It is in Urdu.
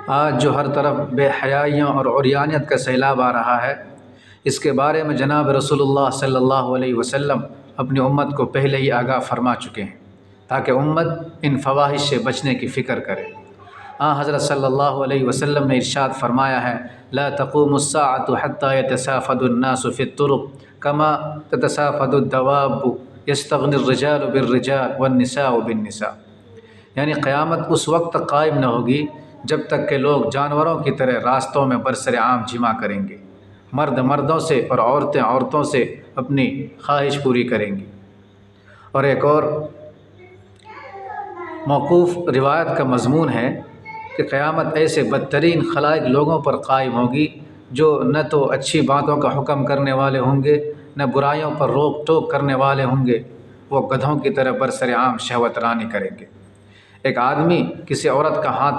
آج جو ہر طرف بے حیائیوں اور عریانیت کا سیلاب آ رہا ہے، اس کے بارے میں جناب رسول اللہ صلی اللہ علیہ وسلم اپنی امت کو پہلے ہی آگاہ فرما چکے ہیں تاکہ امت ان فواحش سے بچنے کی فکر کرے۔ حضرت صلی اللہ علیہ وسلم نے ارشاد فرمایا ہے، لا تقوم الساعة حتى يتسافد الناس في الطرق كما تتسافد الدواب يستغني الرجال بالرجال والنساء بالنساء، یعنی قیامت اس وقت تک قائم نہ ہوگی جب تک کہ لوگ جانوروں کی طرح راستوں میں برسر عام جمع کریں گے، مرد مردوں سے اور عورتیں عورتوں سے اپنی خواہش پوری کریں گی۔ اور ایک اور موقوف روایت کا مضمون ہے کہ قیامت ایسے بدترین خلائق لوگوں پر قائم ہوگی جو نہ تو اچھی باتوں کا حکم کرنے والے ہوں گے، نہ برائیوں پر روک ٹوک کرنے والے ہوں گے، وہ گدھوں کی طرح برسر عام شہوت رانی کریں گے۔ ایک آدمی کسی عورت کا ہاتھ